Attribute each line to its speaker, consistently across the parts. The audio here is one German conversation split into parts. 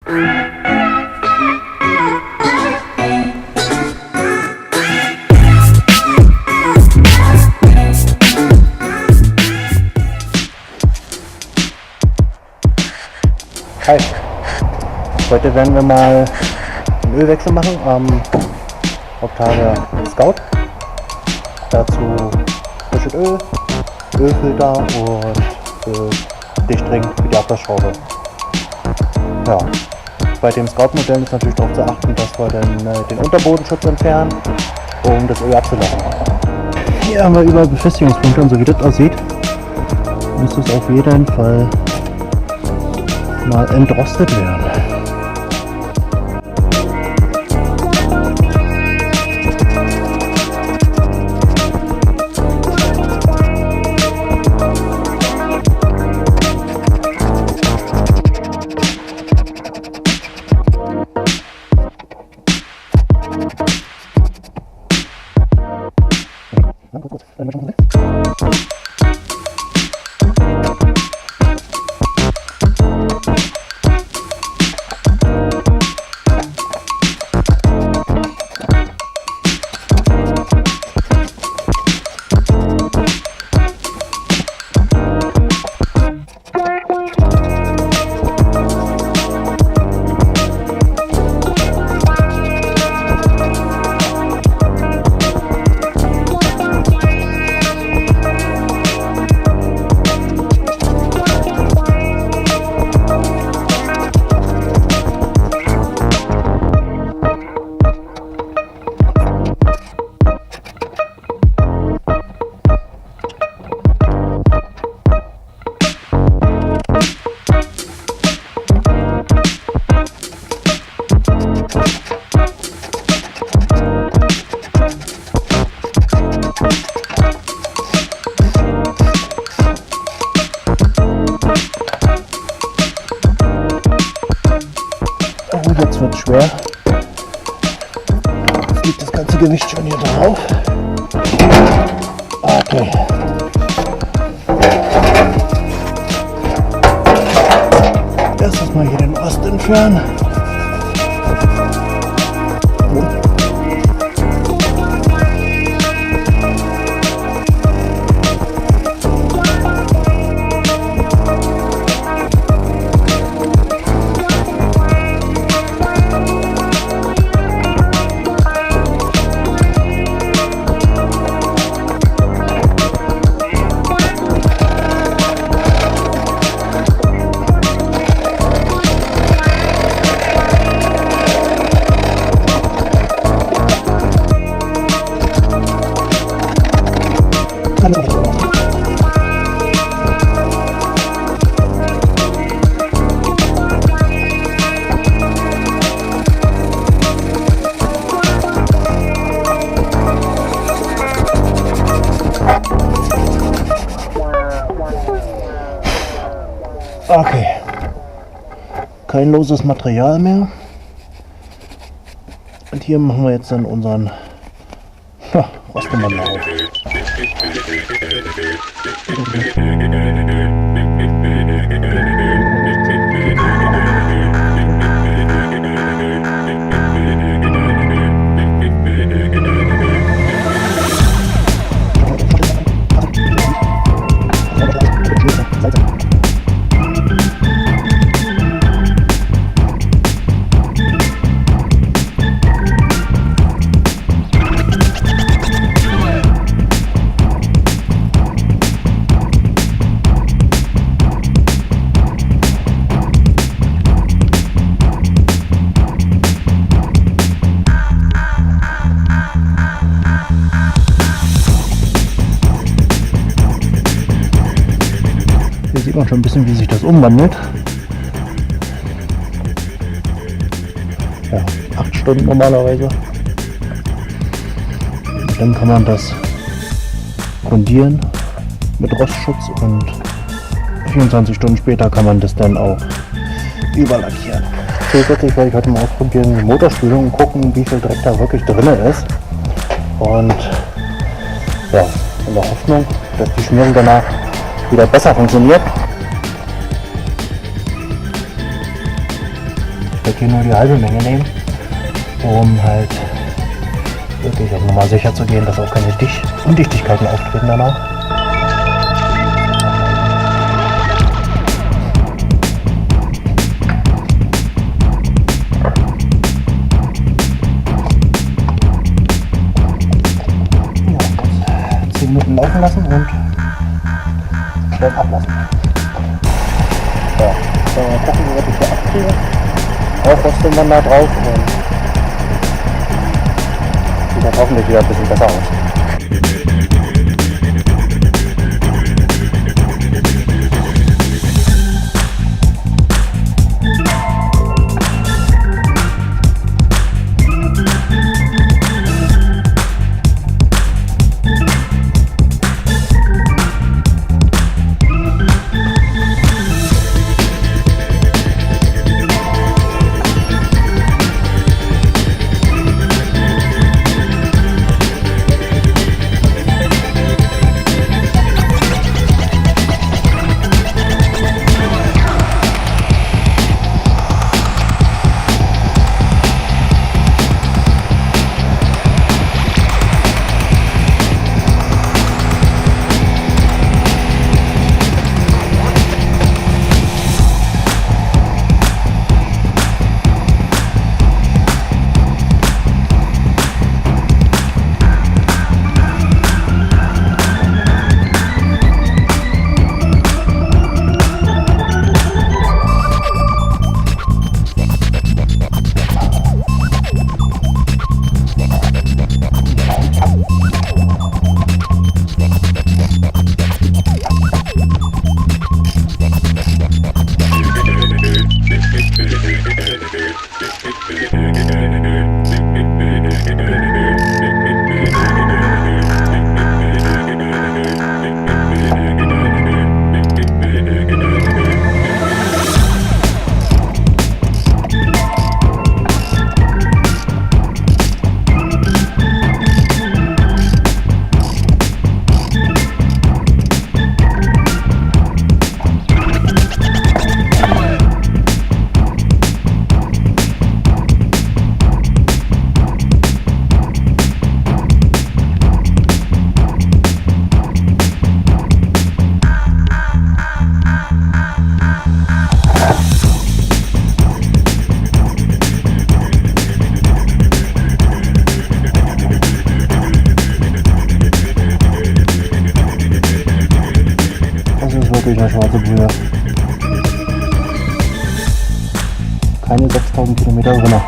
Speaker 1: Hi, heute werden wir mal einen Ölwechsel machen am Octavia Scout. Dazu frisches Öl, Ölfilter und Dichtring für die Abgasschraube. Ja, bei dem Scout-Modell ist natürlich darauf zu achten, dass wir den Unterbodenschutz entfernen, um das Öl abzulassen. Hier haben wir überall Befestigungspunkte und so wie das aussieht, muss das auf jeden Fall mal entrostet werden. Jetzt wird es schwer. Jetzt liegt das ganze Gewicht schon hier drauf. Okay. Erstes mal hier den Rost entfernen. Okay, kein loses Material mehr. Und hier machen wir jetzt dann unseren Rostbehandlung auf. Hier sieht man schon ein bisschen, wie sich das umwandelt. Ja, 8 Stunden normalerweise. Und dann kann man das grundieren mit Rostschutz und 24 Stunden später kann man das dann auch überlackieren. Zusätzlich werde ich heute mal ausprobieren die Motorspülung und gucken, wie viel Dreck da wirklich drin ist. Und ja, in der Hoffnung, dass die Schmierung danach wieder besser funktioniert. werde hier nur die halbe Menge nehmen, um halt wirklich auf Nummer sicher zu gehen, dass auch keine Undichtigkeiten auftreten danach. Ja, 10 Minuten laufen lassen und dann ablassen. Ja, dann gucken wir, was ich hier abkriege. Aufrüsten wir da drauf und sieht das hoffentlich wieder ein bisschen besser aus. Wirklich eine schwarze Brühe. Keine 6000 Kilometer runter.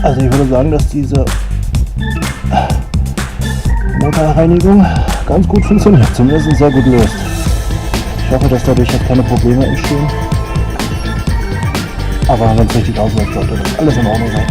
Speaker 1: Also ich würde sagen, dass diese Motorreinigung ganz gut funktioniert, zumindest sehr gut löst. Ich hoffe, dass dadurch jetzt keine Probleme entstehen. Aber wenn es richtig ausläuft, sollte das alles in Ordnung sein.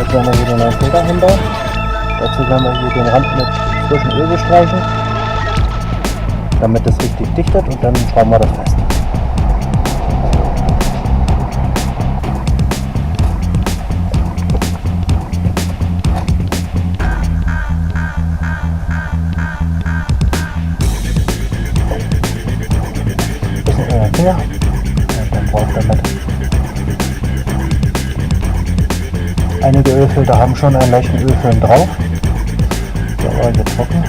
Speaker 1: Jetzt werden wir hier den neuen Filter hinbauen. Dazu werden wir hier den Rand mit frischem Öl bestreichen, damit es richtig dichtet, und dann schrauben wir das fest. Bisschen Öl am Finger und dann braucht damit. Einige Ölfilter haben schon einen leichten Ölfilm drauf. Der war jetzt trocken.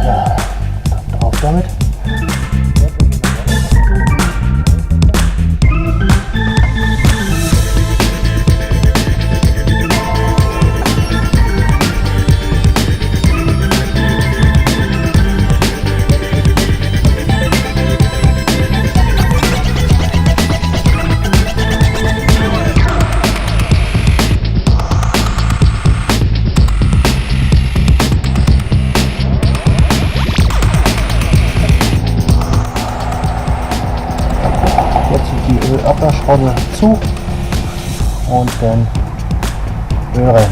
Speaker 1: Ja, drauf damit. Die Ölabwaschschraube zu und dann Öl rein.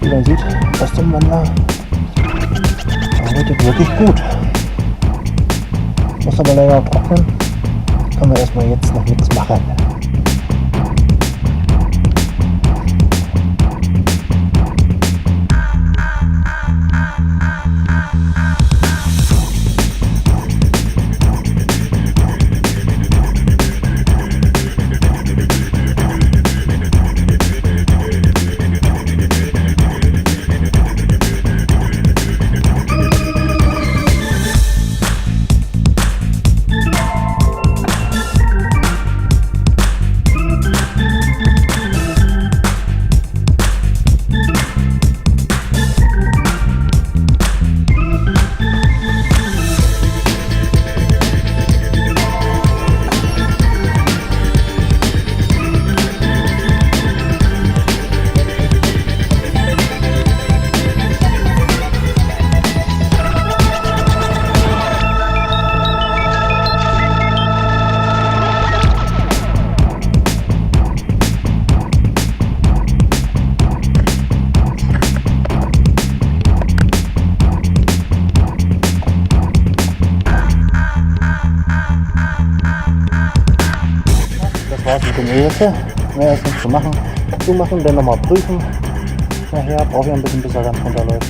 Speaker 1: Wie man sieht, aus dem Wandler arbeitet wirklich gut. Muss aber leider trocknen. Können wir erstmal jetzt noch nichts machen. Das war's mit dem Ölwechsel. Mehr ist nichts zu machen. Zumachen, dann nochmal prüfen. Nachher brauche ich ein bisschen, bis er ganz runterläuft.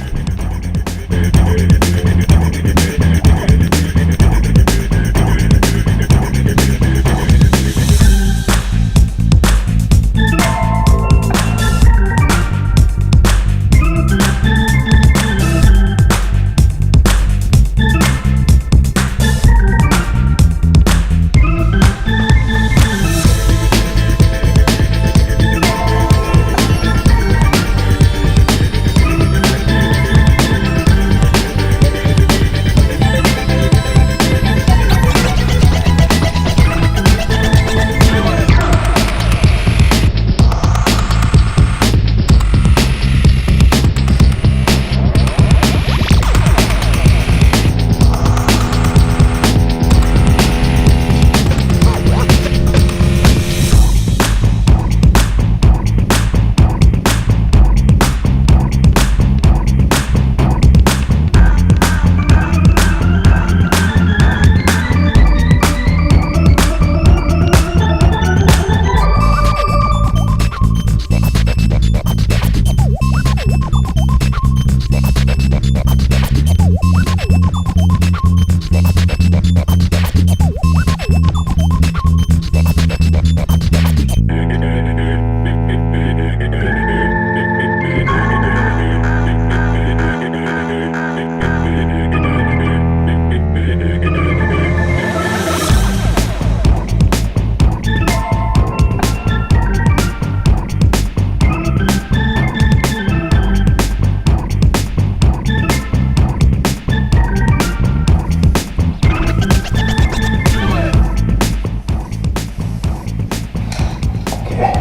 Speaker 1: Okay.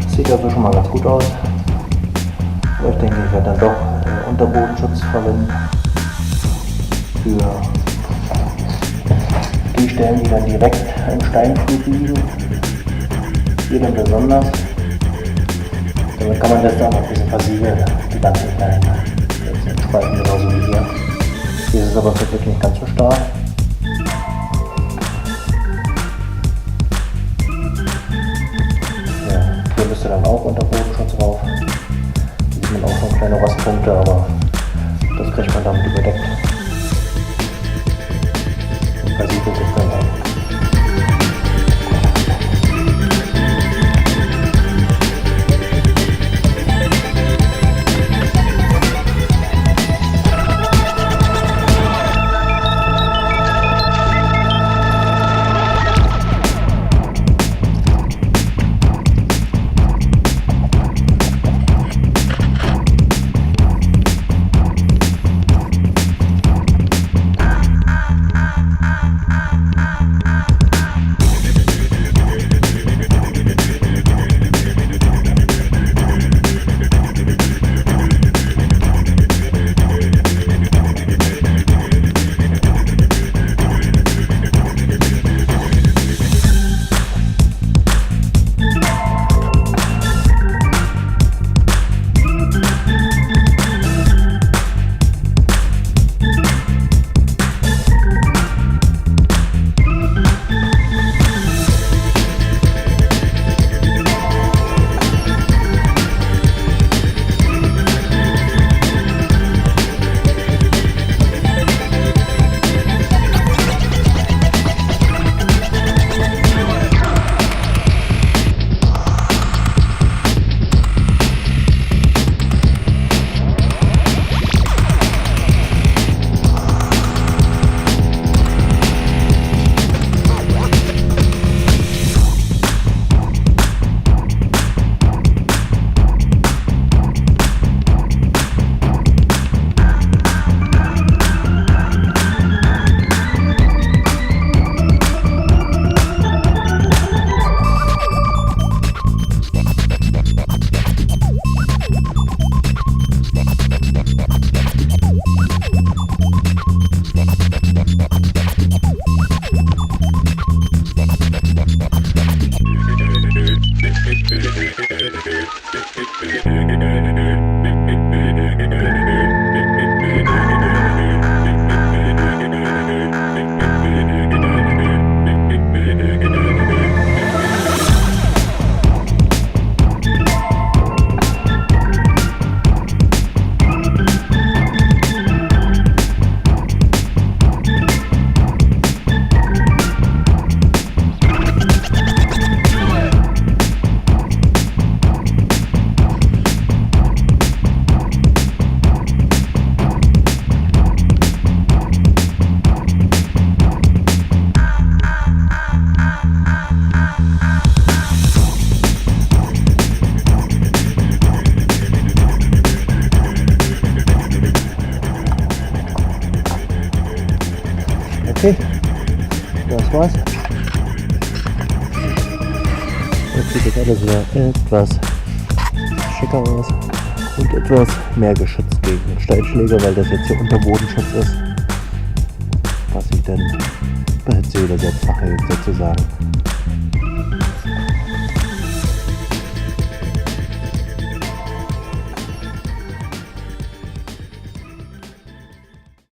Speaker 1: Sieht also schon mal ganz gut aus. Aber ich denke, ich werde dann doch Unterbodenschutz verwenden für die Stellen, die dann direkt im Steinflug liegen. Hier dann besonders. Damit kann man das dann auch ein bisschen versiegeln, die ganzen kleinen Spalten, genauso wie hier. Hier ist es aber wirklich nicht ganz so stark. Ja, hier müsste dann auch Unterbodenschutz drauf. Hier sieht man auch schon kleine Rostpunkte, aber das kriegt man damit überdeckt. Und versiegelt ist dann auch.
Speaker 2: Okay, das war's. Jetzt sieht das alles wieder etwas schicker aus und etwas mehr geschützt gegen Steinschläge, weil das jetzt hier Unterbodenschutz ist, was ich dann bei Hitze wieder selbst mache, sozusagen.